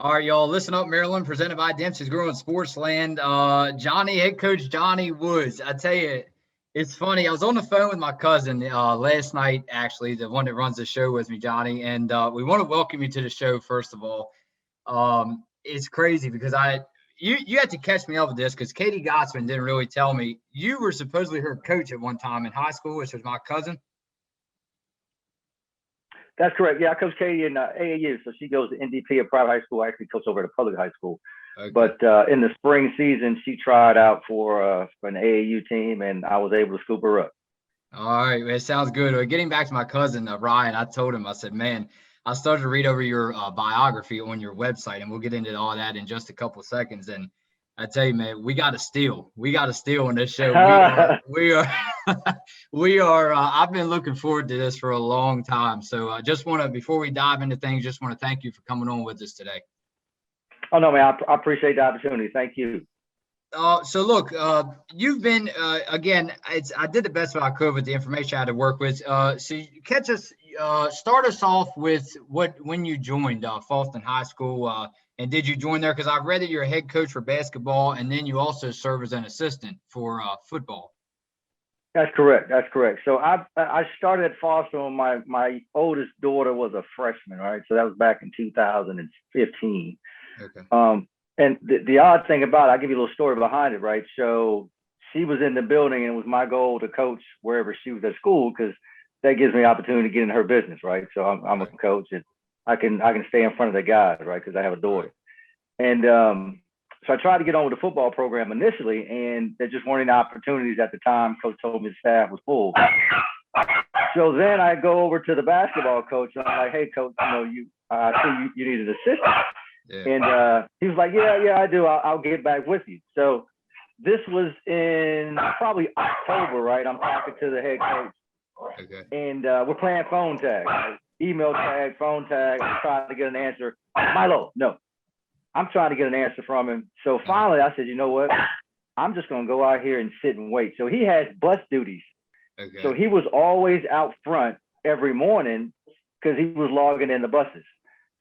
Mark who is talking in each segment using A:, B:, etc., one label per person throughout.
A: All right, y'all. Listen up, Maryland, presented by Dempsey's Growing Sports Land. Johnny, head coach Johnny Woods. I tell you, it's funny. I was on the phone with my cousin last night, actually, the one that runs the show with me, Johnny. And we want to welcome you to the show, first of all. It's crazy because you had to catch me up with this because Katie Gottsman didn't really tell me. You were supposedly her coach at one time in high school, which was my cousin.
B: That's correct. Yeah, I coach Katie in AAU, so she goes to NDP, a private high school. I actually coach over at a public high school.
A: Okay.
B: But in the spring season, she tried out for an AAU team, and I was able to scoop her up.
A: All right, it sounds good. Getting back to my cousin Ryan, I told him, I said, man, I started to read over your biography on your website, and we'll get into all that in just a couple of seconds. And I tell you, man, we got to steal. We got to steal on this show. We are, we are. I've been looking forward to this for a long time. So I just want to, before we dive into things, just want to thank you for coming on with us today.
B: Oh no, man, I appreciate the opportunity. Thank you.
A: So look, you've been again. I did the best I could with the information I had to work with. So you catch us, start us off with when you joined Falston High School, and did you join there? Because I've read that you're a head coach for basketball, and then you also serve as an assistant for football.
B: That's correct. That's correct. So I started at Foster when my oldest daughter was a freshman, right? So that was back in 2015.
A: Okay.
B: And the odd thing about it, I'll give you a little story behind it, right? So she was in the building, and it was my goal to coach wherever she was at school because that gives me the opportunity to get in her business, right? So I'm a coach, and I can stay in front of the guys, right? Because I have a daughter. And so I tried to get on with the football program initially, and there just weren't any opportunities at the time. Coach told me the staff was full. So then I go over to the basketball coach, and I'm like, hey, coach, I see you need an assistant.
A: Yeah.
B: And he was like, yeah, I do. I'll get back with you. So this was in probably October, right? I'm talking to the head coach.
A: Okay.
B: And we're playing phone tag, right? Email tag, phone tag. I'm trying to get an answer. Milo, no. I'm trying to get an answer from him. So finally I said, you know what? I'm just going to go out here and sit and wait. So he has bus duties.
A: Okay.
B: So he was always out front every morning because he was logging in the buses.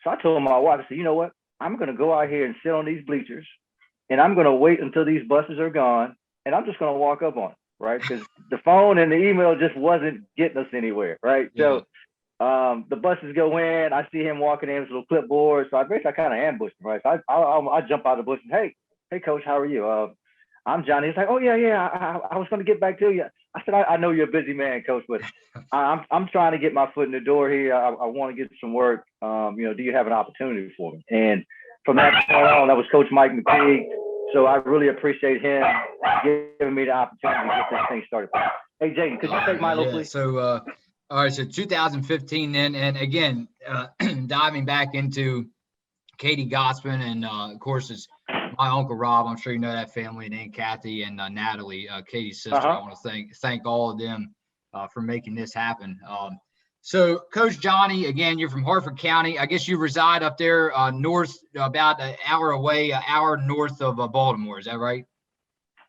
B: So I told my wife, I said, you know what? I'm going to go out here and sit on these bleachers, and I'm going to wait until these buses are gone, and I'm just going to walk up on it, right? Because the phone and the email just wasn't getting us anywhere, right?
A: Yeah.
B: So the buses go in. I see him walking in with a little clipboard. So I kind of ambushed him, right? So I jump out of the bush and, hey, coach, how are you? I'm Johnny. He's like, oh, yeah. I was going to get back to you. I said, I know you're a busy man, coach, but I'm trying to get my foot in the door here. I want to get some work. Do you have an opportunity for me? And from that point on, that was Coach Mike McTeague. So I really appreciate him giving me the opportunity to get this thing started. Hey, Jaden, could you take Milo, please?
A: So, all right. So 2015 then, and again, diving back into Katie Gottsman, and of course, it's my Uncle Rob. I'm sure you know that family, and Aunt Kathy and Natalie, Katie's sister. I want to thank all of them for making this happen. So, Coach Johnny, again, you're from Harford County. I guess you reside up there north, about an hour away, an hour north of Baltimore. Is that right?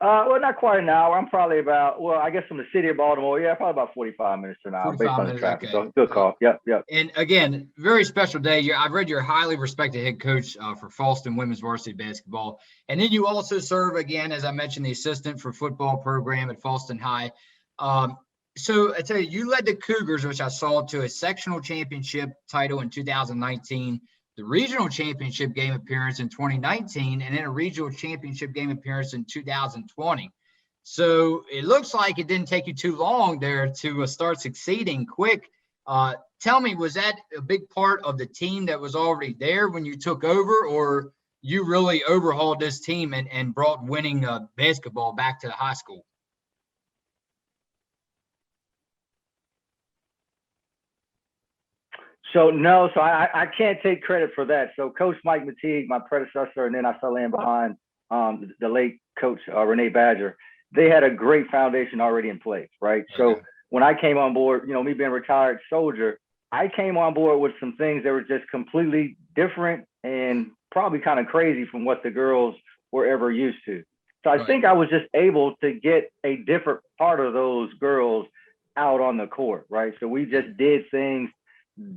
B: Well, not quite an hour. I'm probably about, I guess from the city of Baltimore, probably about 45 minutes to an hour based on the traffic.
A: Okay.
B: So good call. Yep.
A: And again, very special day. I've read you're a highly respected head coach for Falston women's varsity basketball. And then you also serve, again, as I mentioned, the assistant for football program at Falston High. So I tell you, you led the Cougars, which I saw, to a sectional championship title in 2019, the regional championship game appearance in 2019, and then a regional championship game appearance in 2020. So it looks like it didn't take you too long there to start succeeding quick. Tell me, was that a big part of the team that was already there when you took over, or you really overhauled this team and brought winning basketball back to the high school?
B: So no, I can't take credit for that. So Coach Mike McTeague, my predecessor, and then I fell in behind the late Coach Renee Badger. They had a great foundation already in place, right? Okay. So when I came on board, me being a retired soldier, I came on board with some things that were just completely different and probably kind of crazy from what the girls were ever used to. So I think I was just able to get a different part of those girls out on the court, right? So we just did things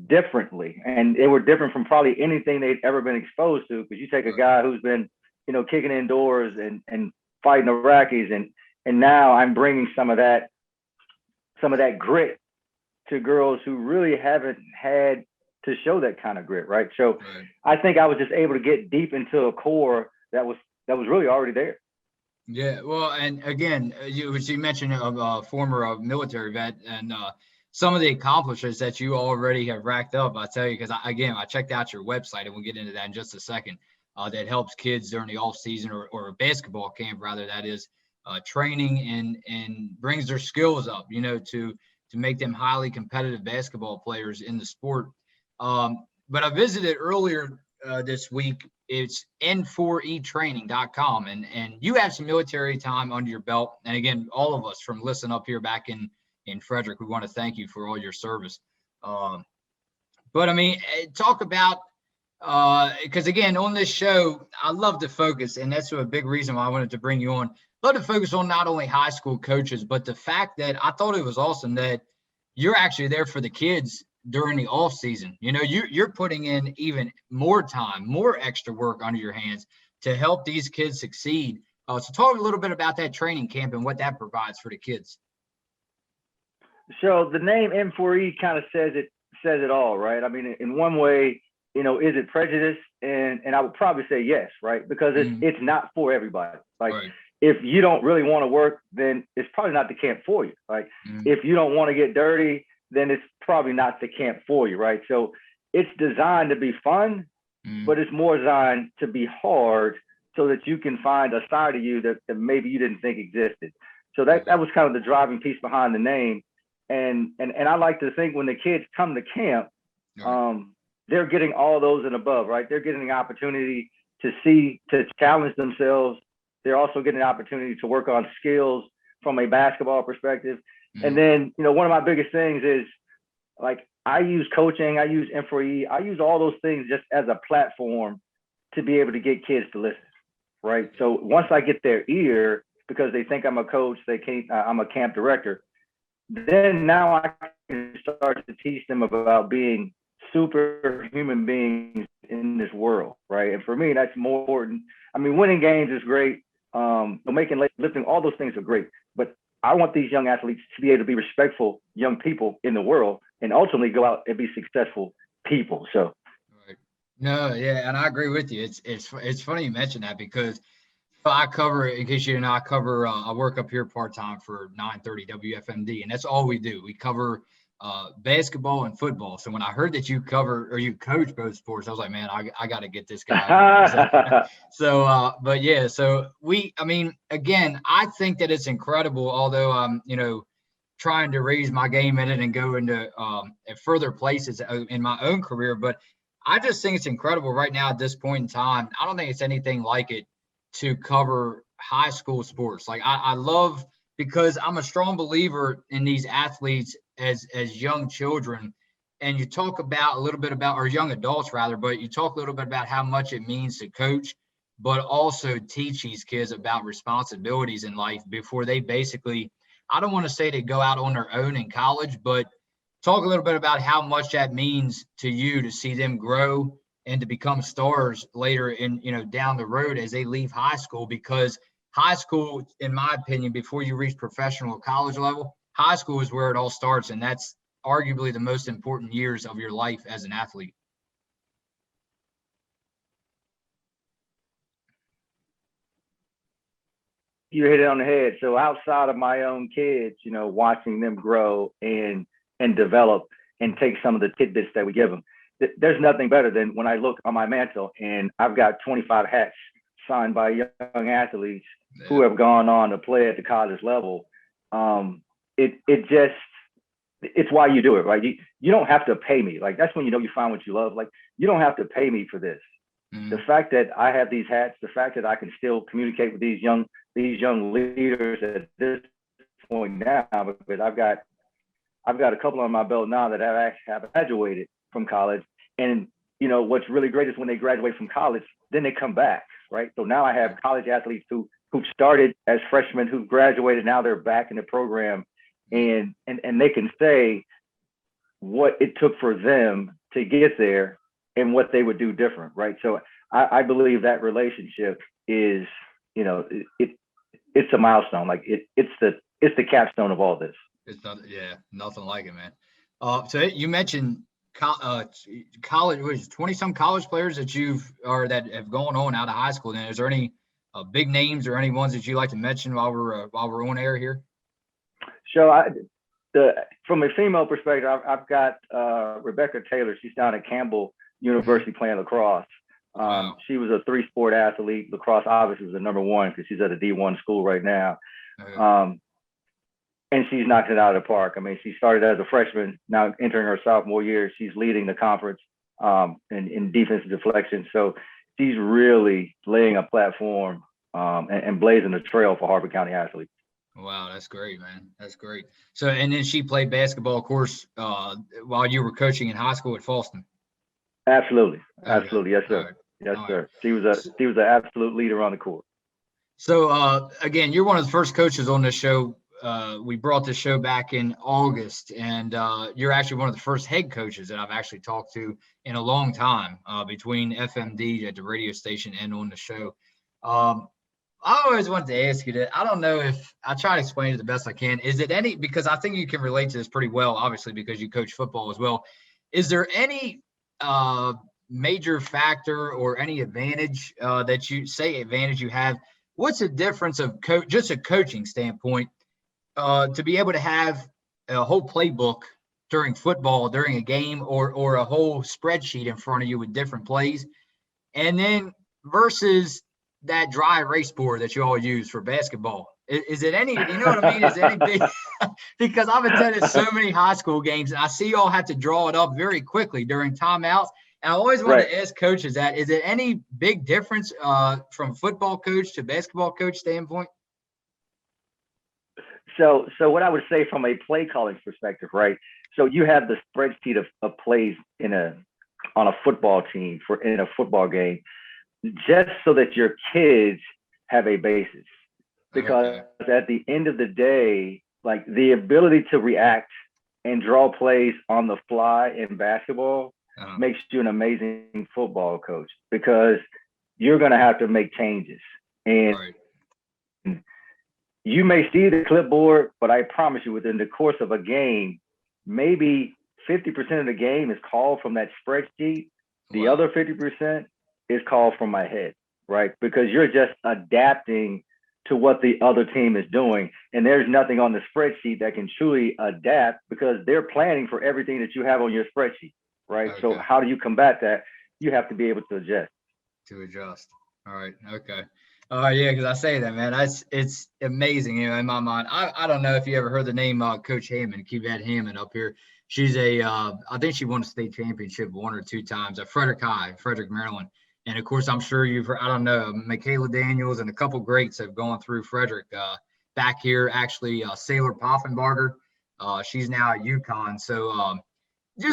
B: differently, and they were different from probably anything they'd ever been exposed to. Because you take a guy who's been, kicking indoors and fighting Iraqis, and now I'm bringing some of that grit to girls who really haven't had to show that kind of grit, right? So I think I was just able to get deep into a core that was really already there.
A: Yeah, well, and again, you mentioned a former military vet, and some of the accomplishments that you already have racked up. I tell you, because I checked out your website, and we'll get into that in just a second. That helps kids during the off season or a basketball camp, rather, that is training and brings their skills up, to make them highly competitive basketball players in the sport. But I visited earlier this week. It's n4etraining.com, and you have some military time under your belt. And again, all of us from Listen Up here back in Frederick, we want to thank you for all your service. But I mean, talk about, because again, on this show, I love to focus, and that's a big reason why I wanted to bring you on. Love to focus on not only high school coaches, but the fact that I thought it was awesome that you're actually there for the kids during the off season. You're putting in even more time, more extra work under your hands to help these kids succeed. So talk a little bit about that training camp and what that provides for the kids.
B: So the name N4E kind of says it all, right? I mean, in one way, is it prejudice? And I would probably say yes, right? Because it's not for everybody. Like, if you don't really want to work, then it's probably not the camp for you. Like, if you don't want to get dirty, then it's probably not the camp for you, right? So it's designed to be fun, but it's more designed to be hard so that you can find a side of you that maybe you didn't think existed. So that was kind of the driving piece behind the name. And I like to think when the kids come to camp, they're getting all those and above, right? They're getting the opportunity to challenge themselves. They're also getting an opportunity to work on skills from a basketball perspective. And then, one of my biggest things is, like, I use coaching, I use N4E, I use all those things just as a platform to be able to get kids to listen, right? So once I get their ear, because they think I'm a coach, I'm a camp director, then now I can start to teach them about being superhuman beings in this world, right? And for me, that's more important. I mean, winning games is great. Lifting, all those things are great. But I want these young athletes to be able to be respectful young people in the world and ultimately go out and be successful people. So,
A: no, yeah, and I agree with you. It's funny you mentioned that, because I cover, in case you didn't know, I work up here part-time for 930 WFMD, and that's all we do. We cover basketball and football. So when I heard that you coach both sports, I was like, man, I got to get this guy. But yeah, so again, I think that it's incredible, although I'm, trying to raise my game in it and go into further places in my own career. But I just think it's incredible right now at this point in time. I don't think it's anything like it to cover high school sports. Like, I love, because I'm a strong believer in these athletes as young children. And you talk about a little bit about, or young adults rather, but you talk a little bit about how much it means to coach, but also teach these kids about responsibilities in life before they basically, I don't want to say they go out on their own in college, but talk a little bit about how much that means to you to see them grow and to become stars later in, down the road as they leave high school. Because high school, in my opinion, before you reach professional college level, high school is where it all starts. And that's arguably the most important years of your life as an athlete.
B: You hit it on the head. So outside of my own kids, watching them grow and develop and take some of the tidbits that we give them, there's nothing better than when I look on my mantle and I've got 25 hats signed by young athletes who have gone on to play at the college level. It's why you do it, right? You don't have to pay me. Like, that's when you find what you love. Like, you don't have to pay me for this. The fact that I have these hats, the fact that I can still communicate with these young leaders at this point now, because I've got a couple on my belt now that have graduated from college. And what's really great is when they graduate from college, then they come back, right? So now I have college athletes who started as freshmen, who graduated, now they're back in the program, and they can say, what it took for them to get there and what they would do different, right? So I believe that relationship is, you know, it's a milestone. Like it's the capstone of all this.
A: It's not, yeah, nothing like it, man. So you mentioned college, 20 some college players that that have gone on out of high school. Then is there any big names or any ones that you like to mention while we're on air here?
B: So from a female perspective, I've got Rebecca Taylor. She's down at Campbell University playing lacrosse.
A: Wow.
B: She was a 3-sport athlete. Lacrosse obviously was the number one because she's at a D1 school right now. And she's knocking it out of the park. I mean, she started as a freshman, now entering her sophomore year. She's leading the conference in defensive deflection. So she's really laying a platform and blazing a trail for Harford County athletes.
A: Wow, that's great, man. That's great. So, and then she played basketball, of course, while you were coaching in high school at Falston.
B: Absolutely.
A: Okay.
B: Yes, sir.
A: Right.
B: Yes,
A: All
B: sir.
A: right.
B: She was an absolute leader on the court.
A: So, again, you're one of the first coaches on this show. We brought this show back in August, and you're actually one of the first head coaches that I've actually talked to in a long time, between FMD at the radio station and on the show. I always wanted to ask you that. I don't know if I try to explain it the best I can. Is it any, because I think you can relate to this pretty well, obviously, because you coach football as well. Is there any major factor or any advantage that you have? What's the difference of just a coaching standpoint to be able to have a whole playbook during football, during a game, or a whole spreadsheet in front of you with different plays, and then versus that dry erase board that you all use for basketball? Is it any, you know what I mean? Is it any big? Because I've attended so many high school games and I see y'all have to draw it up very quickly during timeouts. And I always want to ask coaches that, is it any big difference from football coach to basketball coach standpoint?
B: So what I would say from a play calling perspective, right? So you have the spreadsheet of plays on a football team in a football game, just so that your kids have a basis. Because at the end of the day, like the ability to react and draw plays on the fly in basketball makes you an amazing football coach, because you're going to have to make changes. And you may see the clipboard, but I promise you, within the course of a game, maybe 50% of the game is called from that spreadsheet. The other 50% is called from my head, right? Because you're just adapting to what the other team is doing. And there's nothing on the spreadsheet that can truly adapt, because they're planning for everything that you have on your spreadsheet, right? So how do you combat that? You have to be able to adjust.
A: All right. Okay. Yeah, because I say that, man. It's amazing, you know, in my mind. I don't know if you ever heard the name Coach Hammond, Kivette Hammond up here. She's I think she won a state championship 1 or 2 times at Frederick High, Frederick, Maryland. And of course, I'm sure you've heard, I don't know, Michaela Daniels and a couple greats have gone through Frederick. Back here, actually, Sailor Poffenbarger. She's now at UConn. So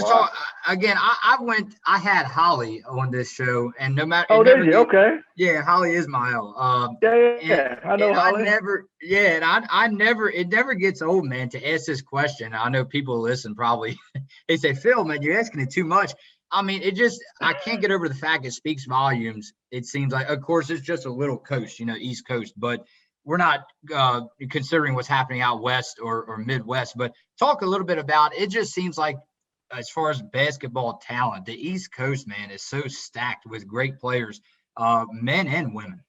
A: talk again. I had Holly on this show, and no matter.
B: Oh, did you? Okay.
A: Yeah, Holly Ismail.
B: Yeah. I know Holly.
A: It never gets old, man, to ask this question. I know people listen probably. They say, Phil, man, you're asking it too much. I mean, I can't get over the fact it speaks volumes. It seems like, of course, it's just a little coast, you know, East Coast, but we're not considering what's happening out West or Midwest. But talk a little bit about, it just seems like, as far as basketball talent, the East Coast, man, is so stacked with great players, men and women.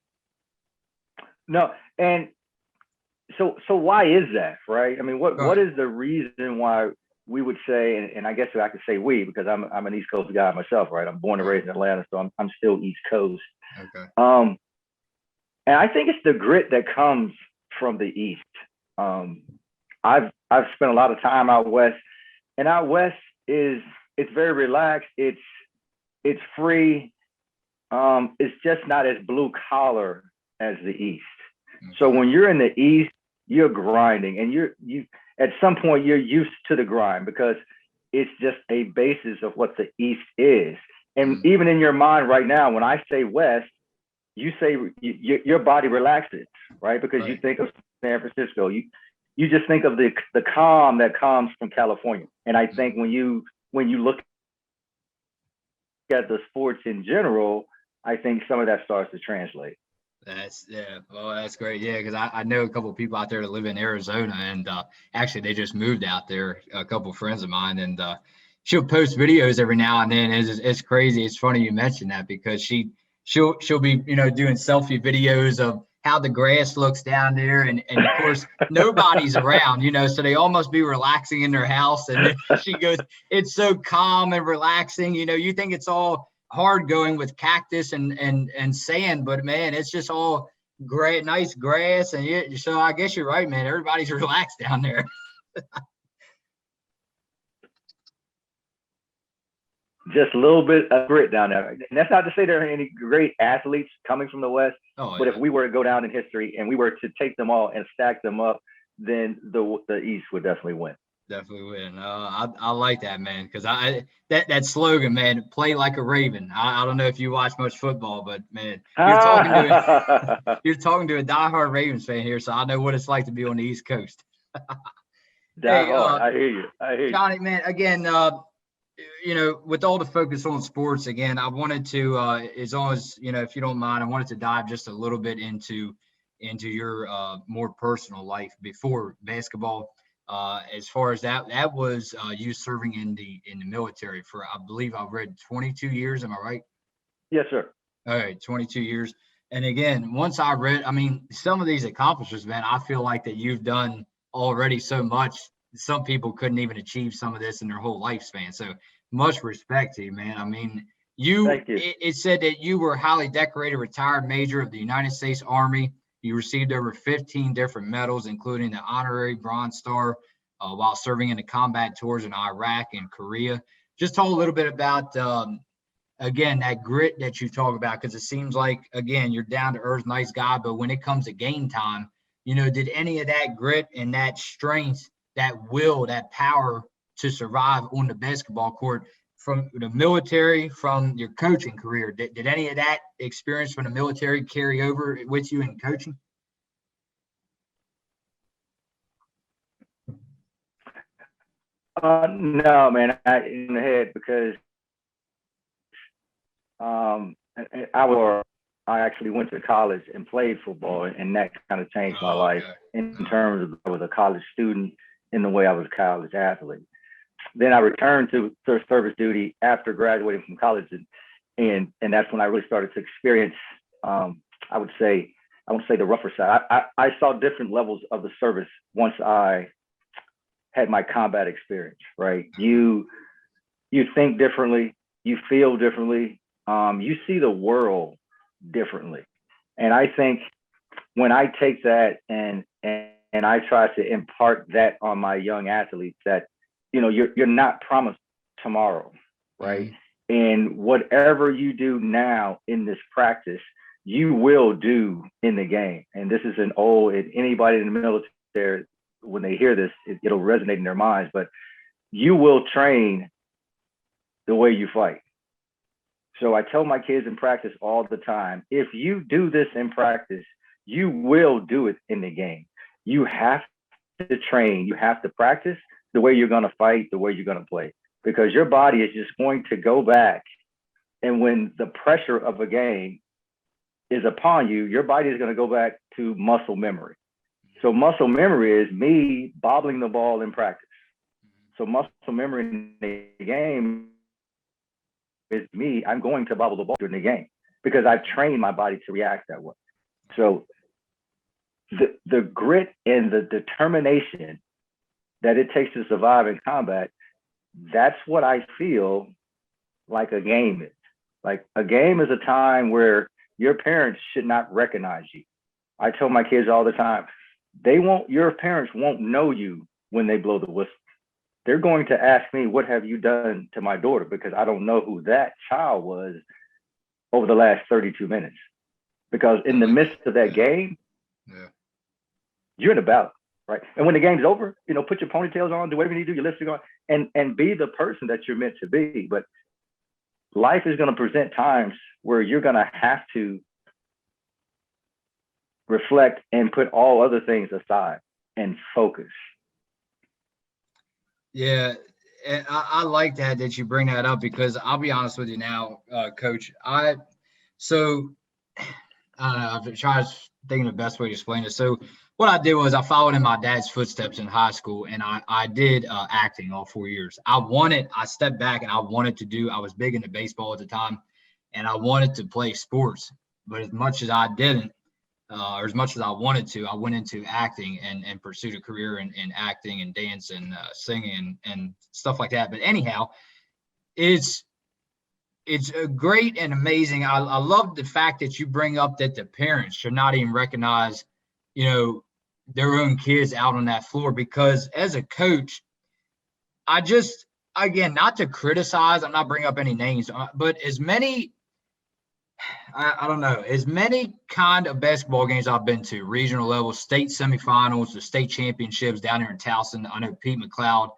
B: No, and so why is that, right? I mean, what is the reason why we would say, and I guess I could say we, because I'm an East Coast guy myself, right? I'm born and raised in Atlanta, so I'm still East Coast.
A: Okay.
B: And I think it's the grit that comes from the East. I've spent a lot of time out West, and out West it's very relaxed. It's free. It's just not as blue collar as the East. Okay. So when you're in the East, you're grinding, and you at some point you're used to the grind, because it's just a basis of what the East is. And even in your mind right now, when I say West, you say your body relaxes, right? Because you think of San Francisco, you you just think of the calm that comes from California. And I think when you look at the sports in general, I think some of that starts to translate.
A: Well, that's great. Yeah, because I know a couple of people out there that live in Arizona, and actually they just moved out there. A couple of friends of mine, and she'll post videos every now and then. It's crazy. It's funny you mentioned that because she'll be doing selfie videos of how the grass looks down there, and of course nobody's around, so they almost be relaxing in their house, and she goes, it's so calm and relaxing. You think it's all hard going with cactus and sand, but man, it's just all great, nice grass, and so I guess you're right, man. Everybody's relaxed down there.
B: Just a little bit of grit down there. And that's not to say there are any great athletes coming from the West, but if we were to go down in history and we were to take them all and stack them up, then the East would definitely win.
A: Definitely win. I like that, man, because that slogan, man, play like a Raven. I don't know if you watch much football, but man, you're talking to a diehard Ravens fan here, so I know what it's like to be on the East Coast.
B: Diehard, I hear you.
A: Johnny, man, again, with all the focus on sports, again, I wanted to, as long as if you don't mind, I wanted to dive just a little bit into your more personal life before basketball. As far as that was you serving in the military for, I believe I read 22 years. Am I right?
B: Yes, sir.
A: All right, 22 years. And again, once I read, some of these accomplishments, man, I feel like that you've done already so much. Some people couldn't even achieve some of this in their whole lifespan. So much respect to you, man.
B: Thank you.
A: It said that you were highly decorated retired major of the United States Army. You received over 15 different medals, including the honorary Bronze Star, while serving in the combat tours in Iraq and Korea. Just talk a little bit about, again, that grit that you talk about, because it seems like, again, you're down to earth, nice guy, but when it comes to game time, did any of that grit and that strength, that will, that power to survive on the basketball court from the military, from your coaching career, did any of that experience from the military carry over with you in coaching?
B: No, man, in the head, because I actually went to college and played football, and that kind of changed my life in terms of I was a college student in the way I was a college athlete. Then I returned to service duty after graduating from college, and that's when I really started to experience, I won't say the rougher side. I saw different levels of the service once I had my combat experience, right? You think differently, you feel differently, you see the world differently. And I think when I take that and I try to impart that on my young athletes, that you're not promised tomorrow, right? And whatever you do now in this practice, you will do in the game. And this is anybody in the military, when they hear this, it'll resonate in their minds, but you will train the way you fight. So I tell my kids in practice all the time, if you do this in practice, you will do it in the game. You have to train, you have to practice the way you're going to fight, the way you're going to play, because your body is just going to go back. And when the pressure of a game is upon you, your body is going to go back to muscle memory. So muscle memory is me bobbling the ball in practice. So muscle memory in the game is me, I'm going to bobble the ball during the game because I've trained my body to react that way. So the grit and the determination that it takes to survive in combat, that's what I feel like a game is. Like a game is a time where your parents should not recognize you. I tell my kids all the time, your parents won't know you when they blow the whistle. They're going to ask me, what have you done to my daughter? Because I don't know who that child was over the last 32 minutes. Because in the midst of that game, you're in a battle, right? And when the game's over, put your ponytails on, do whatever you need to do, your lipstick on, and be the person that you're meant to be. But life is going to present times where you're going to have to reflect and put all other things aside and focus.
A: Yeah, and I like that you bring that up because I'll be honest with you now, Coach. So I don't know. I've tried thinking the best way to explain it. So what I did was I followed in my dad's footsteps in high school, and I did acting all 4 years. I stepped back and I wanted to do. I was big into baseball at the time, and I wanted to play sports. But as much as I didn't, or as much as I wanted to, I went into acting and pursued a career in acting and dance and singing and stuff like that. But anyhow, it's it's great and amazing. I love the fact that you bring up that the parents should not even recognize, their own kids out on that floor because as a coach, I just again not to criticize. I'm not bringing up any names, but as many I don't know. As many kind of basketball games I've been to, regional level, state semifinals, the state championships down here in Towson. I know Pete McLeod,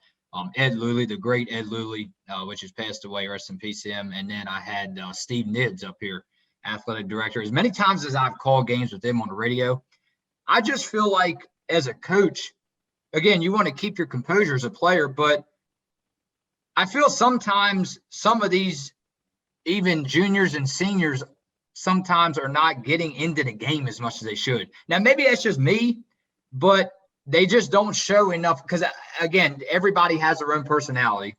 A: Ed Luley, the great Ed Luley, which has passed away, rest in peace to him. And then I had Steve Nids up here, athletic director. As many times as I've called games with him on the radio, I just feel like as a coach, again, you want to keep your composure as a player, but I feel sometimes some of these even juniors and seniors sometimes are not getting into the game as much as they should. Now, maybe that's just me, but they just don't show enough because, again, everybody has their own personality.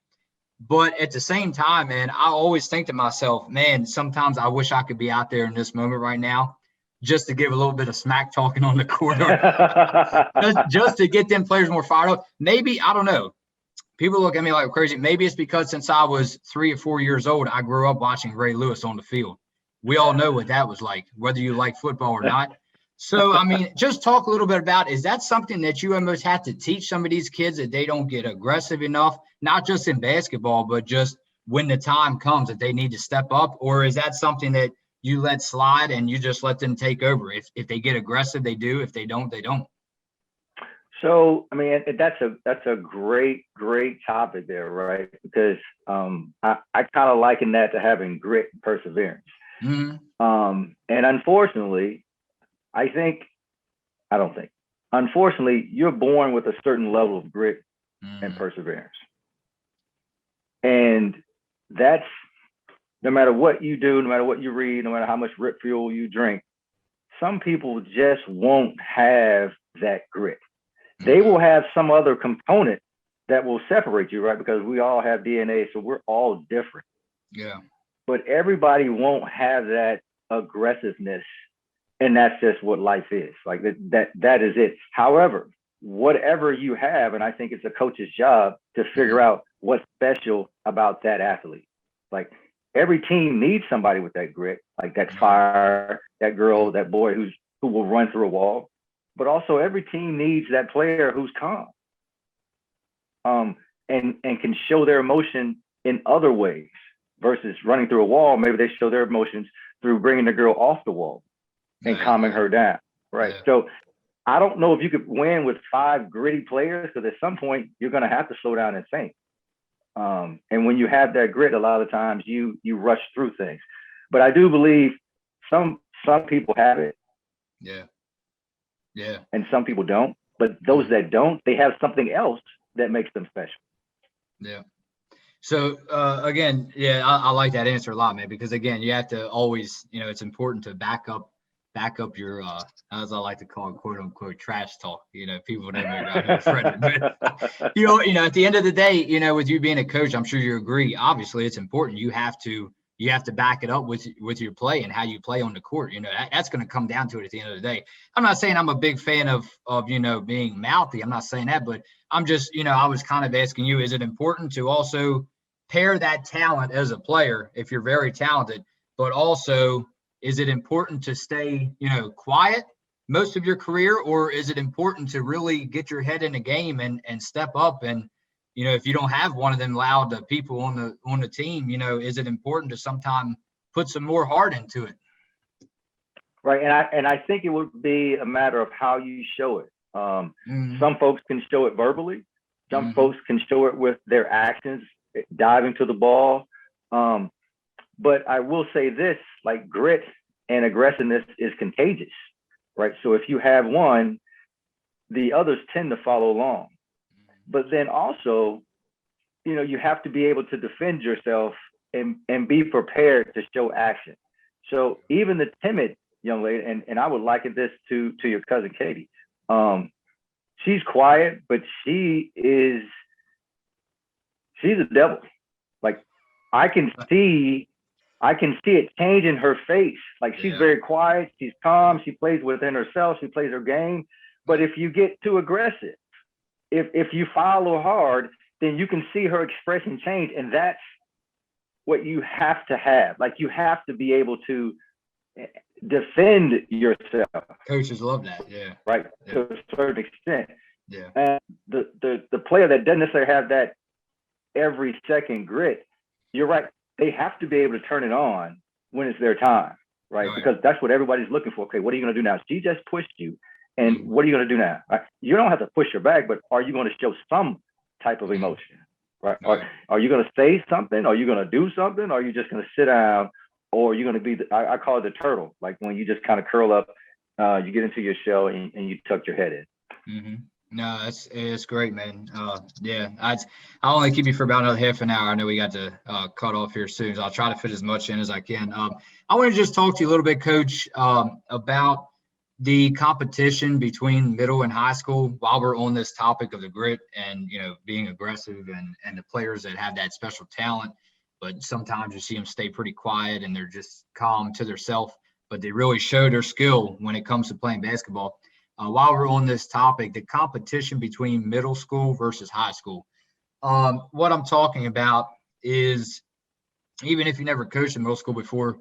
A: But at the same time, man, I always think to myself, man, sometimes I wish I could be out there in this moment right now just to give a little bit of smack talking on the court just to get them players more fired up. Maybe, I don't know. People look at me like crazy. Maybe it's because since I was 3 or 4 years old, I grew up watching Ray Lewis on the field. We all know what that was like, whether you like football or not. So, I mean, just talk a little bit about, is that something that you almost have to teach some of these kids that they don't get aggressive enough, not just in basketball, but just when the time comes that they need to step up? Or is that something that you let slide and you just let them take over? If they get aggressive, they do. If they don't, they don't.
B: So, I mean, that's a great topic there, right? Because I kind of liken that to having grit and perseverance.
A: Mm-hmm.
B: And unfortunately, unfortunately, you're born with a certain level of grit and perseverance. And that's no matter what you do, no matter what you read, no matter how much Rip Fuel you drink, some people just won't have that grit. They will have some other component that will separate you, right? Because we all have DNA, so we're all different.
A: Yeah.
B: But everybody won't have that aggressiveness, and that's just what life is. Like that is it. However, whatever you have, and I think it's a coach's job to figure out what's special about that athlete. Like every team needs somebody with that grit, like that fire, that girl, that boy who will run through a wall. But also every team needs that player who's calm, and can show their emotion in other ways versus running through a wall. Maybe they show their emotions through bringing the girl off the wall and calming her down, right? Yeah. So I don't know if you could win with 5 gritty players because at some point you're going to have to slow down and think. And when you have that grit, a lot of times you rush through things. But I do believe some people have it.
A: Yeah. Yeah.
B: And some people don't. But those that don't, they have something else that makes them special.
A: Yeah. So again, I like that answer a lot, man, because again, you have to always, it's important to back up your, as I like to call it, quote unquote, trash talk. People know me around here, but at the end of the day, with you being a coach, I'm sure you agree. Obviously, it's important. You have to back it up with your play and how you play on the court. That's going to come down to it at the end of the day. I'm not saying I'm a big fan of being mouthy. I'm not saying that, but I'm just, I was kind of asking you, is it important to also pair that talent as a player if you're very talented, but also is it important to stay, quiet most of your career, or is it important to really get your head in the game and step up? And, if you don't have one of them loud people on the team, is it important to sometimes put some more heart into it?
B: Right. And I think it would be a matter of how you show it. Some folks can show it verbally. Some folks can show it with their actions, diving to the ball. But I will say this, like grit and aggressiveness is contagious, right? So if you have one, the others tend to follow along. But then also, you have to be able to defend yourself and be prepared to show action. So even the timid young lady, and I would liken this to your cousin Katie. She's quiet, but she's a devil. Like I can see it change in her face. Like she's very quiet, she's calm, she plays within herself, she plays her game. But if you get too aggressive, if you follow hard, then you can see her expression change. And that's what you have to have. Like you have to be able to defend yourself.
A: Coaches love that. Yeah.
B: Right.
A: Yeah.
B: To a certain extent.
A: Yeah.
B: And the player that doesn't necessarily have that every second grit, you're right. They have to be able to turn it on when it's their time. Right. Because that's what everybody's looking for. Okay, what are you going to do now? She just pushed you. And what are you going to do now? You don't have to push her back, but are you going to show some type of emotion? Right? Are you going to say something? Are you going to do something? Or are you just going to sit down? Or are you going to be, I call it the turtle, like when you just kind of curl up, you get into your shell and you tuck your head in.
A: Mm-hmm. No, it's great, man. I'll only keep you for about another half an hour. I know we got to cut off here soon, so I'll try to fit as much in as I can. I want to just talk to you a little bit, Coach, about the competition between middle and high school while we're on this topic of the grit and, being aggressive and the players that have that special talent, but sometimes you see them stay pretty quiet and they're just calm to themselves, but they really show their skill when it comes to playing basketball. While we're on this topic, the competition between middle school versus high school. What I'm talking about is, even if you never coached in middle school before,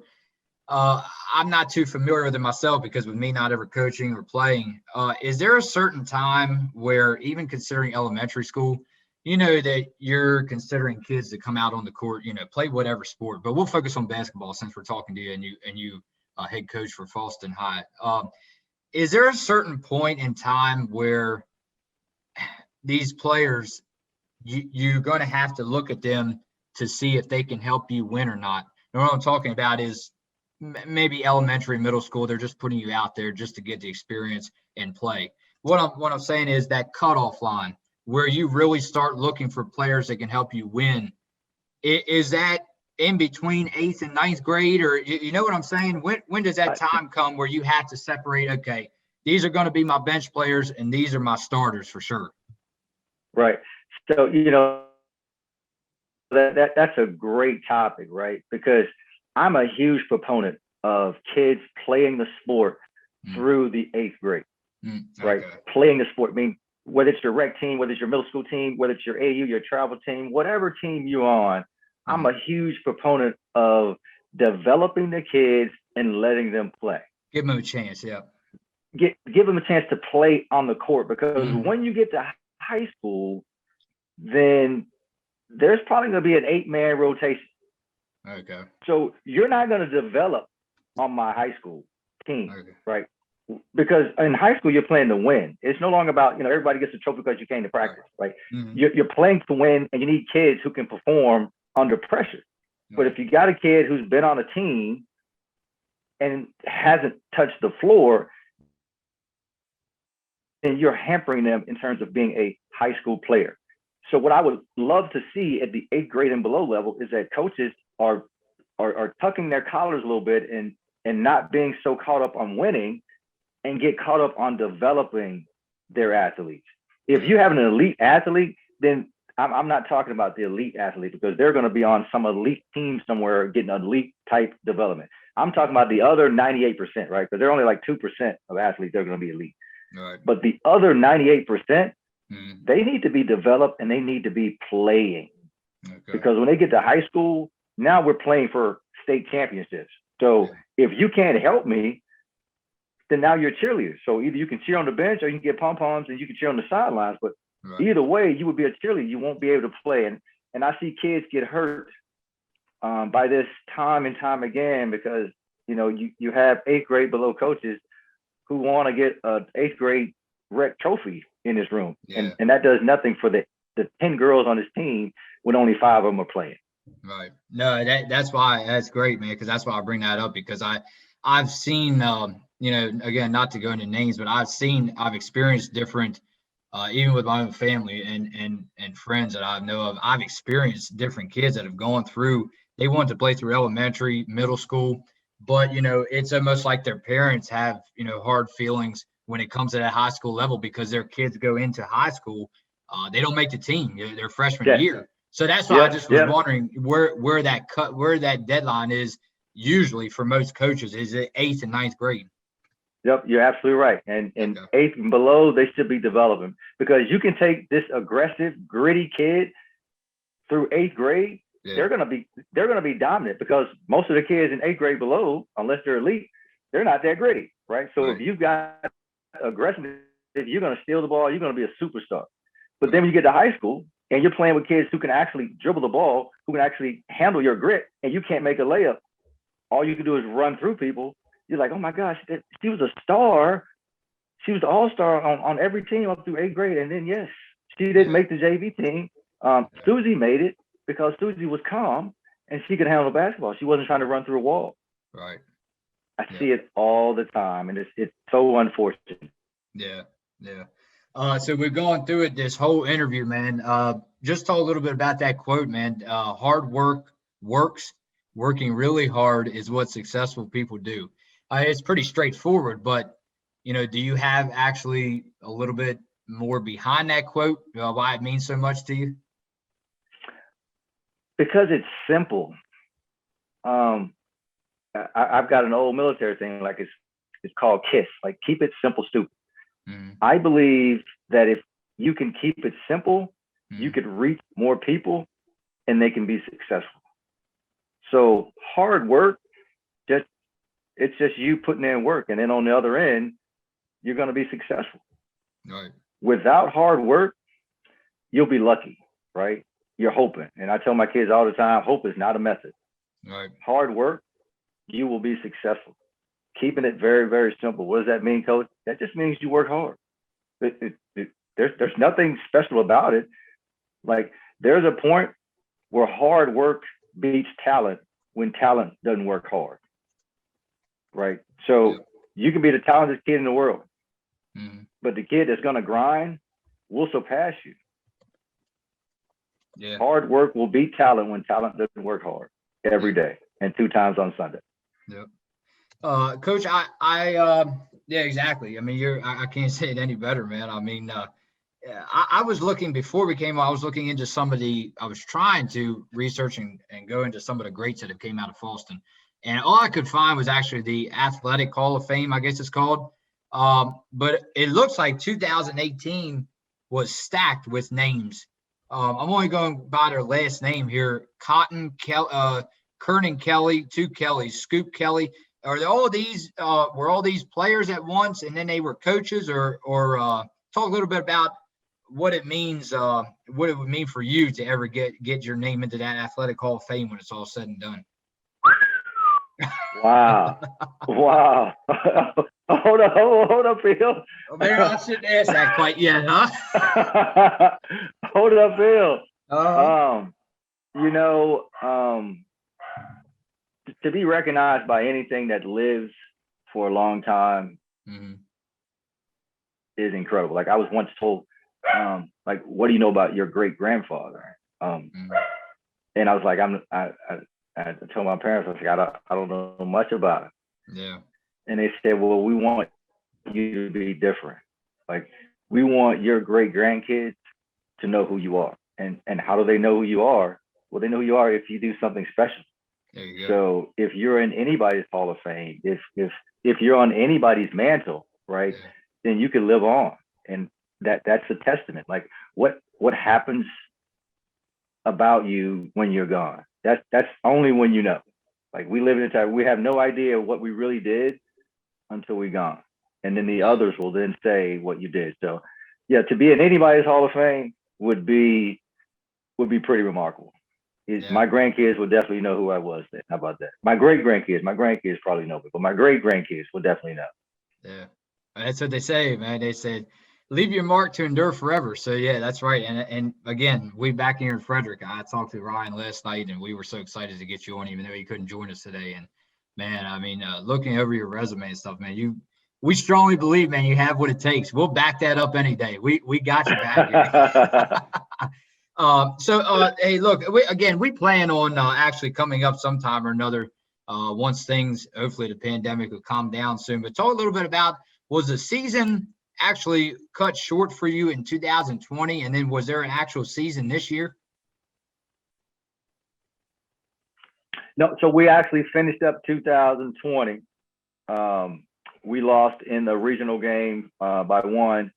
A: I'm not too familiar with it myself because with me not ever coaching or playing, is there a certain time where, even considering elementary school, that you're considering kids to come out on the court, play whatever sport, but we'll focus on basketball since we're talking to you and you head coach for Fallston High. Is there a certain point in time where these players, you're going to have to look at them to see if they can help you win or not? And what I'm talking about is maybe elementary, middle school, they're just putting you out there just to get the experience and play. What I'm saying is that cutoff line where you really start looking for players that can help you win. Is that in between 8th and 9th grade, or you know what I'm saying? When does that time come where you have to separate, okay, these are going to be my bench players and these are my starters for sure?
B: Right. So, that's a great topic, right? Because I'm a huge proponent of kids playing the sport through the 8th grade, right? Playing the sport, I mean, whether it's your rec team, whether it's your middle school team, whether it's your AU, your travel team, whatever team you're on, I'm a huge proponent of developing the kids and letting them play.
A: Give them a chance, yeah.
B: Give them a chance to play on the court, because when you get to high school, then there's probably going to be an 8-man rotation.
A: Okay.
B: So you're not going to develop on my high school team, right? Because in high school, you're playing to win. It's no longer about, everybody gets a trophy because you came to practice, right? You're playing to win, and you need kids who can perform under pressure. But if you got a kid who's been on a team and hasn't touched the floor, then you're hampering them in terms of being a high school player. So what I would love to see at the 8th grade and below level is that coaches are tucking their collars a little bit and not being so caught up on winning, and get caught up on developing their athletes. If you have an elite athlete, then I'm not talking about the elite athlete, because they're going to be on some elite team somewhere getting elite type development. I'm talking about the other 98%, right? Because they're only like 2% of athletes that are going to be elite.
A: Right.
B: But the other 98%, they need to be developed and they need to be playing. Okay. Because when they get to high school, now we're playing for state championships. So if you can't help me, then now you're a cheerleader. So either you can cheer on the bench or you can get pom-poms and you can cheer on the sidelines. But either way, you would be a cheerleader. You won't be able to play. And I see kids get hurt by this time and time again, because, you have 8th grade below coaches who want to get an 8th grade rec trophy in this room. Yeah. And that does nothing for the 10 girls on this team when only 5 of them are playing.
A: Right. No, that's why that's great, man, because that's why I bring that up, because I've seen, again, not to go into names, but I've experienced different, even with my own family and friends that I know of. I've experienced different kids that have gone through. They want to play through elementary, middle school, but it's almost like their parents have hard feelings when it comes to that high school level because their kids go into high school, they don't make the team their freshman
B: Yeah.
A: year. So that's why I just was wondering where that deadline is usually for most coaches. Is it 8th and 9th grade?
B: Yep, you're absolutely right. And
A: Okay.
B: 8th and below, they should be developing, because you can take this aggressive, gritty kid through 8th grade.
A: Yeah.
B: They're gonna be dominant, because most of the kids in 8th grade below, unless they're elite, they're not that gritty, right? So
A: Right.
B: if you've got aggressive, if you're gonna steal the ball, you're gonna be a superstar. But then when you get to high school and you're playing with kids who can actually dribble the ball, who can actually handle your grit, and you can't make a layup, all you can do is run through people. You're like, oh my gosh, she was a star. She was the all-star on every team up through 8th grade. And then, yes, she didn't make the JV team. Susie made it because Susie was calm and she could handle basketball. She wasn't trying to run through a wall.
A: Right.
B: I see it all the time, and it's so unfortunate.
A: Yeah. So we've gone through it this whole interview, man. Just talk a little bit about that quote, man. Hard work works. Working really hard is what successful people do. It's pretty straightforward, but do you have actually a little bit more behind that quote? Why it means so much to you?
B: Because it's simple. I've got an old military thing, like it's called KISS, like keep it simple, stupid.
A: Mm-hmm.
B: I believe that if you can keep it simple,
A: Mm-hmm.
B: you could reach more people and they can be successful. So hard work, it's just you putting in work, and then on the other end, you're going to be successful.
A: Right.
B: Without hard work, you'll be lucky, right? You're hoping. And I tell my kids all the time, hope is not a method.
A: Right.
B: Hard work, you will be successful. Keeping it very, very simple. What does that mean, Coach? That just means you work hard. There's nothing special about it. Like, there's a point where hard work beats talent when talent doesn't work hard, right? So you can be the talented kid in the world, but the kid that's going to grind will surpass you.
A: Yeah.
B: Hard work will beat talent when talent doesn't work hard every day and 2 times on Sunday.
A: Yep. Coach, yeah, exactly. I mean, I can't say it any better, man. I mean, I was looking before we came on, I was looking into I was trying to research and go into some of the greats that have came out of Falston. And all I could find was actually the Athletic Hall of Fame, I guess it's called. But it looks like 2018 was stacked with names. I'm only going by their last name here. Kernan Kelly, 2 Kellys, Scoop Kelly. Were all these players at once, and then they were coaches, or talk a little bit about what it means, what it would mean for you to ever get your name into that Athletic Hall of Fame when it's all said and done.
B: Wow. Hold up, Phil.
A: Well, maybe I shouldn't ask that quite yet, huh?
B: Hold up, Phil. To be recognized by anything that lives for a long time is incredible. Like, I was once told, like, what do you know about your great grandfather? And I was like, I told my parents, I was like, I don't know much about it.
A: Yeah.
B: And they said, well, we want you to be different. Like, we want your great grandkids to know who you are. And how do they know who you are? Well, they know who you are if you do something special.
A: There you go.
B: So if you're in anybody's Hall of Fame, if you're on anybody's mantle, right, then you can live on. And that's a testament. Like, what happens about you when you're gone? That's only when you know. Like, we live in a time, we have no idea what we really did until we're gone. And then the others will then say what you did. So yeah, to be in anybody's Hall of Fame would be pretty remarkable. My grandkids will definitely know who I was then. How about that? My grandkids probably know me, but my great grandkids will definitely know.
A: Yeah. That's what they say, man. They said, leave your mark to endure forever. So yeah, that's right. And again, we back here in Frederick. I talked to Ryan last night, and we were so excited to get you on, even though he couldn't join us today. And Man, I mean, looking over your resume and stuff, man, we strongly believe, man, you have what it takes. We'll back that up any day. We got you back here. Hey, look, we plan on actually coming up sometime or another once things, hopefully the pandemic will calm down soon. But talk a little bit about, was the season actually cut short for you in 2020? And then was there an actual season this year?
B: No, so we actually finished up 2020. We lost in the regional game by one.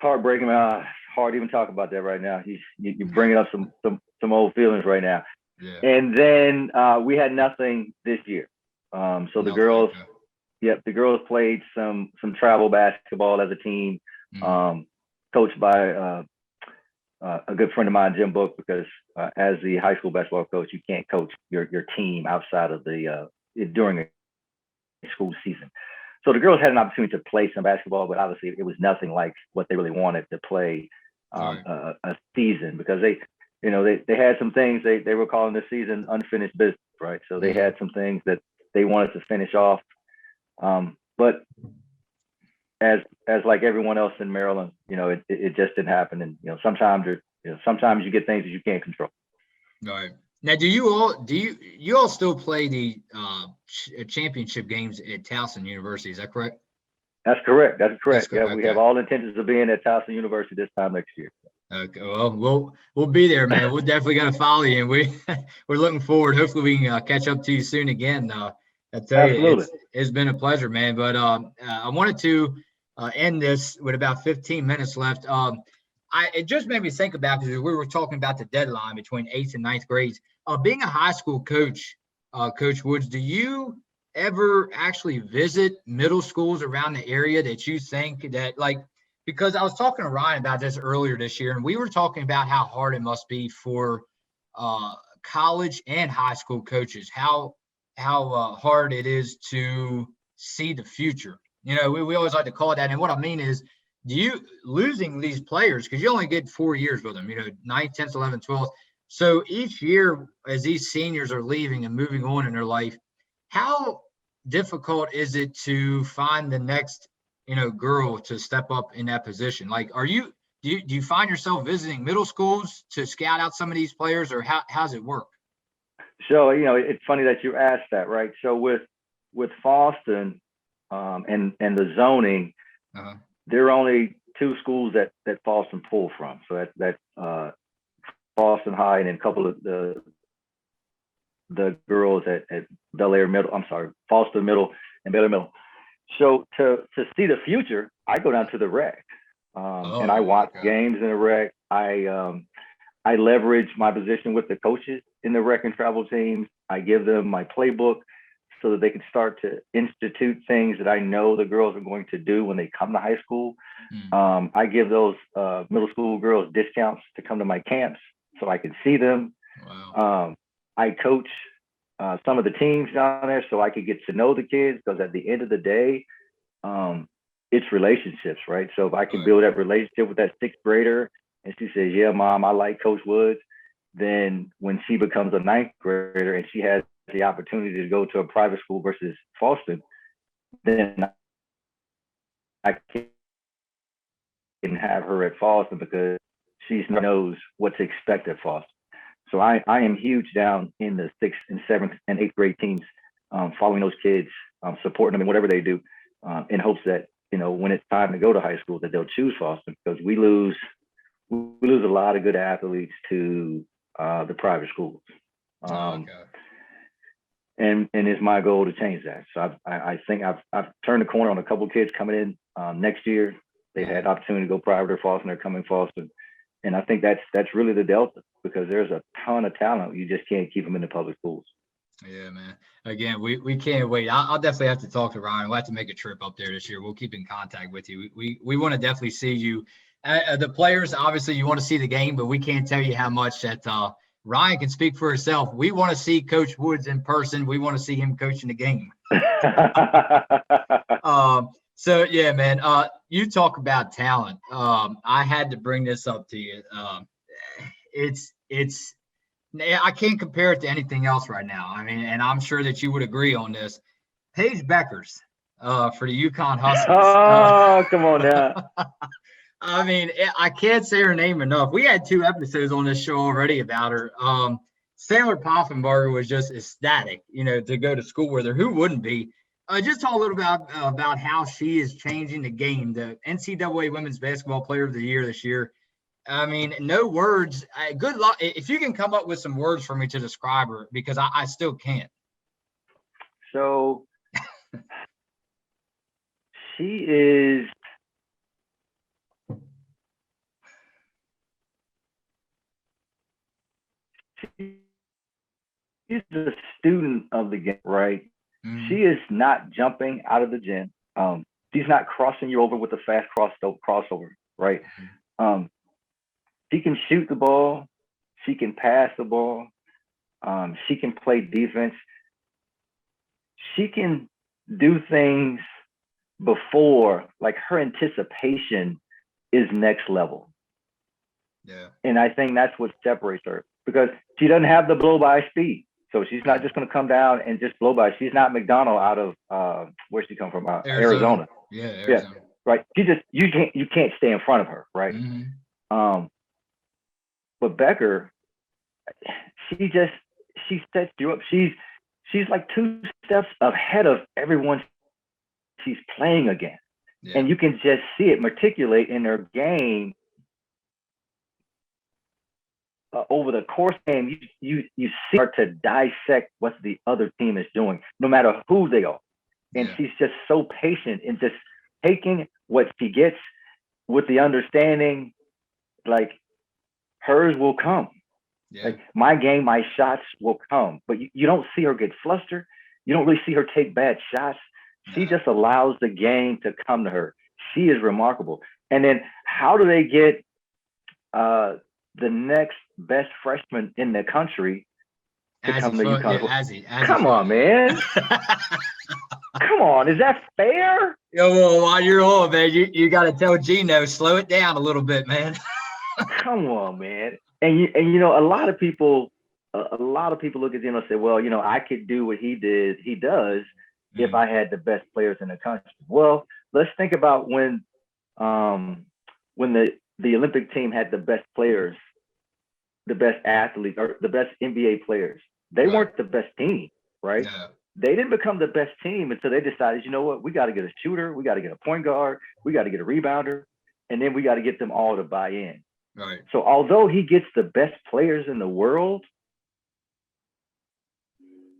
B: Heartbreaking. Hard to even talk about that right now. You're bringing up some old feelings right now.
A: Yeah.
B: And then we had nothing this year. So the girls, the girls played some travel basketball as a team, coached by a good friend of mine, Jim Book, because as the high school basketball coach, you can't coach your team outside of during a school season. So the girls had an opportunity to play some basketball, but obviously it was nothing like what they really wanted to play a season, because they had some things they were calling the season unfinished business, right? So they had some things that they wanted to finish off, but as like everyone else in Maryland, it just didn't happen. And sometimes you get things that you can't control.
A: All right. Now, do you all still play the championship games at Towson University? Is that correct?
B: That's correct. That's correct. Yeah,
A: Okay.
B: We have all intentions of being at Towson University this time next year.
A: Okay. Well, we'll be there, man. We're definitely gonna follow you, and we're looking forward. Hopefully, we can catch up to you soon again. I tell
B: Absolutely.
A: you, it's been a pleasure, man. But I wanted to end this with about 15 minutes left. It just made me think about, because we were talking about the deadline between 8th and 9th grades. Being a high school coach, Coach Woods, do you ever actually visit middle schools around the area that you think that, like, because I was talking to Ryan about this earlier this year, and we were talking about how hard it must be for college and high school coaches, how hard it is to see the future. We always like to call it that. And what I mean is, losing these players, because you only get 4 years with them, 9th, 10th, 11th, 12th. So each year, as these seniors are leaving and moving on in their life, how difficult is it to find the next, girl to step up in that position? Like, do you find yourself visiting middle schools to scout out some of these players, or how's it work?
B: So, it's funny that you asked that, right? So with Fallston and the zoning, there are only two schools that Fallston pull from. So that's Fallston High, and then a couple of the girls at Bel Air Middle. I'm sorry, Fallston Middle and Bel Air Middle. So to see the future, I go down to the rec, and I watch games in the rec. I leverage my position with the coaches in the rec and travel teams. I give them my playbook so that they can start to institute things that I know the girls are going to do when they come to high school. I give those middle school girls discounts to come to my camps so I can see them.
A: Wow.
B: I coach some of the teams down there so I could get to know the kids, because at the end of the day, it's relationships, right? So if I can build that relationship with that 6th grader and she says, yeah, Mom, I like Coach Woods, then when she becomes a 9th grader and she has the opportunity to go to a private school versus Fallston, then I can have her at Fallston because she knows what to expect at Fallston. So I am huge down in the 6th and 7th and 8th grade teams, following those kids, supporting them in whatever they do, in hopes that, when it's time to go to high school, that they'll choose Fallston, because we lose a lot of good athletes to the private schools. And it's my goal to change that. So I think I've turned the corner on a couple of kids coming in next year. They had opportunity to go private or Fallston. They're coming Fallston. And I think that's really the delta, because there's a ton of talent. You just can't keep them in the public schools.
A: Yeah, man. Again, we can't wait. I'll definitely have to talk to Ryan. We'll have to make a trip up there this year. We'll keep in contact with you. We want to definitely see you. The players, obviously, you want to see the game, but we can't tell you how much that Ryan can speak for herself. We want to see Coach Woods in person. We want to see him coaching the game. So yeah, man. You talk about talent. I had to bring this up to you. It's I can't compare it to anything else right now. I mean, and I'm sure that you would agree on this. Paige Beckers for the UConn Huskies.
B: Oh, come on now.
A: I mean, I can't say her name enough. We had 2 episodes on this show already about her. Sandler Poffenbarger was just ecstatic, to go to school with her. Who wouldn't be? Just talk a little about how she is changing the game. The NCAA Women's Basketball Player of the Year this year. I mean, no words. Good luck if you can come up with some words for me to describe her, because I still can't.
B: So she is. She's a student of the game, right?
A: Mm-hmm.
B: She is not jumping out of the gym. She's not crossing you over with a fast crossover, right? She can shoot the ball. She can pass the ball. She can play defense. She can do things before, like her anticipation is next level.
A: Yeah.
B: And I think that's what separates her, because she doesn't have the blow by speed. So she's not just going to come down and just blow by. She's not McDonald out of where's she come from? Arizona.
A: Yeah, Arizona.
B: Yeah, right. You can't stay in front of her, right?
A: Mm-hmm.
B: But Becker, she sets you up. She's like 2 steps ahead of everyone she's playing against. Yeah. And you can just see it matriculate in her game over the course game. You see her to dissect what the other team is doing, no matter who they are. And she's just so patient in just taking what she gets with the understanding, like, hers will come. Yeah. Like, my game, my shots will come. But you don't see her get flustered. You don't really see her take bad shots. She just allows the game to come to her. She is remarkable. And then how do they get the next best freshman in the country to come to UConn? Come on, man. Come on. Is that fair?
A: Yo, well, while you're on, man, you got to tell Gino, slow it down a little bit, man.
B: Come on, man. And a lot of people look at Gino and say, well, I could do what he does if I had the best players in the country. Well, let's think about when the Olympic team had the best players, the best athletes, or the best NBA players. They weren't the best team, right? Yeah. They didn't become the best team until they decided, you know what, we got to get a shooter, we got to get a point guard, we got to get a rebounder, and then we got to get them all to buy in.
A: Right.
B: So although he gets the best players in the world,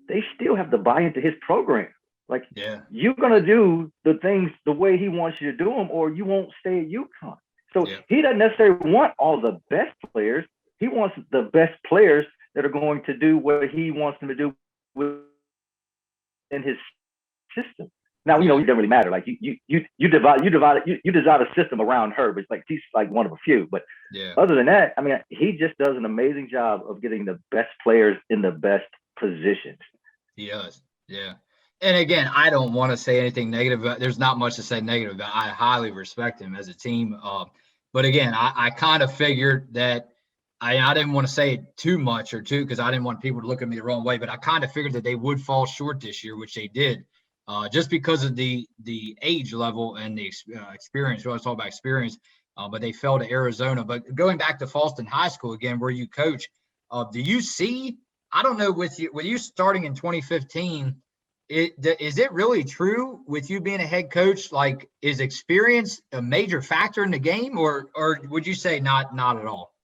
B: they still have to buy into his program. Like, you're going to do the things the way he wants you to do them, or you won't stay at UConn. So he doesn't necessarily want all the best players. He wants the best players that are going to do what he wants them to do within his system. Now, it doesn't really matter. Like, you design a system around her, but it's like she's like one of a few. But other than that, I mean, he just does an amazing job of getting the best players in the best positions.
A: He does. Yeah. And again, I don't want to say anything negative. There's not much to say negative about. I highly respect him as a team. But again, I kind of figured that I didn't want to say it too much because I didn't want people to look at me the wrong way. But I kind of figured that they would fall short this year, which they did, just because of the age level and the experience. I was talking about experience, but they fell to Arizona. But going back to Falston High School again, where you coach, do you see? I don't know, with you starting in 2015. Is it really true with you being a head coach? Like, is experience a major factor in the game, or would you say not at all?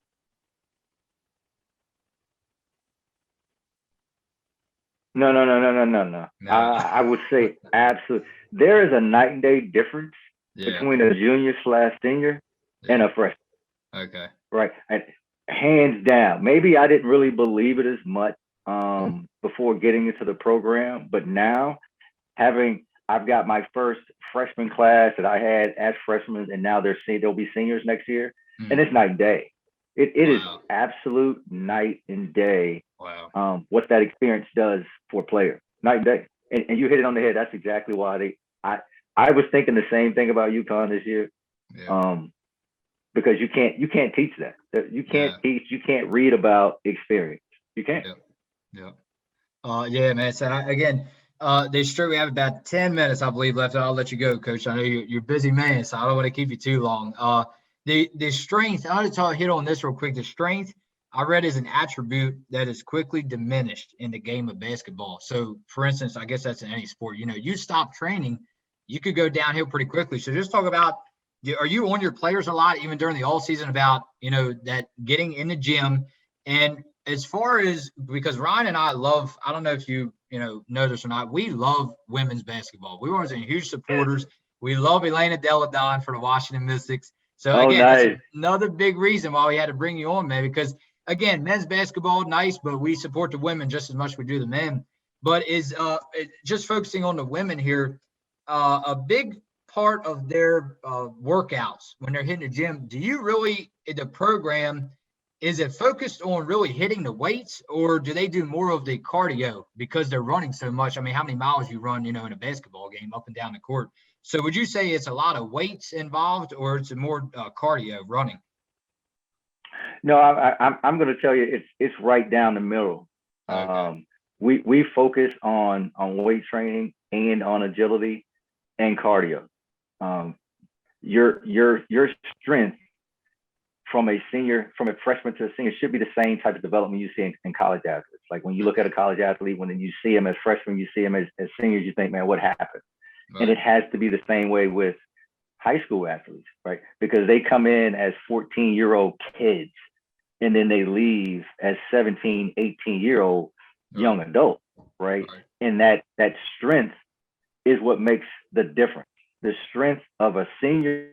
B: No. I would say absolutely. There is a night and day difference between a junior/senior and a freshman.
A: Okay.
B: Right. And hands down. Maybe I didn't really believe it as much before getting into the program, but now I've got my first freshman class that I had as freshmen, and now they'll be seniors next year, and it's night and day. It is absolute night and day.
A: Wow.
B: What that experience does for players, night and day. And you hit it on the head. That's exactly why I was thinking the same thing about UConn this year.
A: Yeah.
B: Because you can't teach that. You can't teach. You can't read about experience. You can't.
A: Yeah. Yeah, man. So again, we have about 10 minutes, I believe, left. I'll let you go, Coach. I know you're a busy man, so I don't want to keep you too long. The strength, I want to hit on this real quick. The strength I read is an attribute that is quickly diminished in the game of basketball. So, for instance, I guess that's in any sport. You stop training, you could go downhill pretty quickly. So just talk about, are you on your players a lot, even during the all season, about, that getting in the gym? And as far as, because Ryan and I love, I don't know if you know this or not, we love women's basketball. We were huge supporters. We love Elena Delle Donne for the Washington Mystics. So again,
B: nice.
A: That's another big reason why we had to bring you on, man, because again, men's basketball, nice, but we support the women just as much as we do the men. But just focusing on the women here, a big part of their workouts when they're hitting the gym, do you really, the program, is it focused on really hitting the weights, or do they do more of the cardio because they're running so much? I mean, how many miles you run, in a basketball game up and down the court? So would you say it's a lot of weights involved, or it's more cardio running?
B: No, I'm going to tell you, it's right down the middle.
A: Okay.
B: We focus on weight training and on agility and cardio. Your strength from a freshman to a senior should be the same type of development you see in college athletes. Like when you look at a college athlete, when you see them as freshmen, you see them as seniors, you think, man, what happened? Right. And it has to be the same way with high school athletes, right? Because they come in as 14-year-old kids and then they leave as 17, 18-year-old young adult, right? And that strength is what makes the difference. The strength of a senior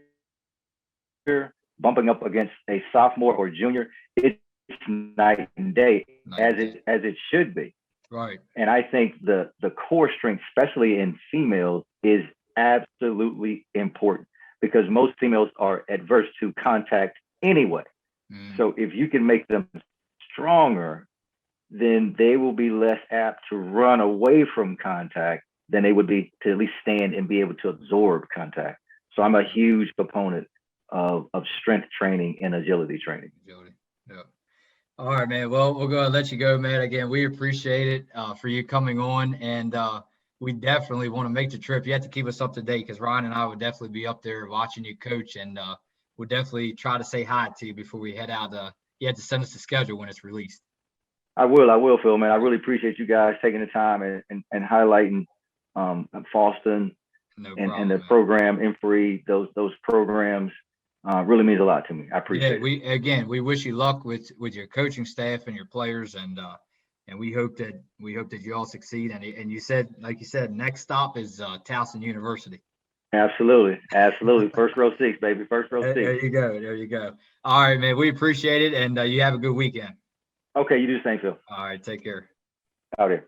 B: bumping up against a sophomore or junior, it's night and day, as it should be.
A: Right.
B: And I think the core strength, especially in females, is absolutely important because most females are adverse to contact anyway. So if you can make them stronger, then they will be less apt to run away from contact than they would be to at least stand and be able to absorb contact. So I'm a huge proponent of strength training and agility training.
A: Yeah. All right, man. Well, we'll go and let you go, man. Again, we appreciate it for you coming on, and we definitely want to make the trip. You have to keep us up to date because Ryan and I would definitely be up there watching you coach, and we'll definitely try to say hi to you before we head out. You have to send us the schedule when it's released.
B: I will, Phil, man. I really appreciate you guys taking the time and highlighting Fallston and the program, Infree, those programs. Really means a lot to me. I appreciate it.
A: We wish you luck with your coaching staff and your players, and we hope that you all succeed. And you said, like you said, next stop is Towson University.
B: Absolutely. First row seats, baby. First row seats.
A: There you go. All right, man. We appreciate it, and you have a good weekend.
B: Okay, you do the same, Phil.
A: All right, take care.
B: Out here.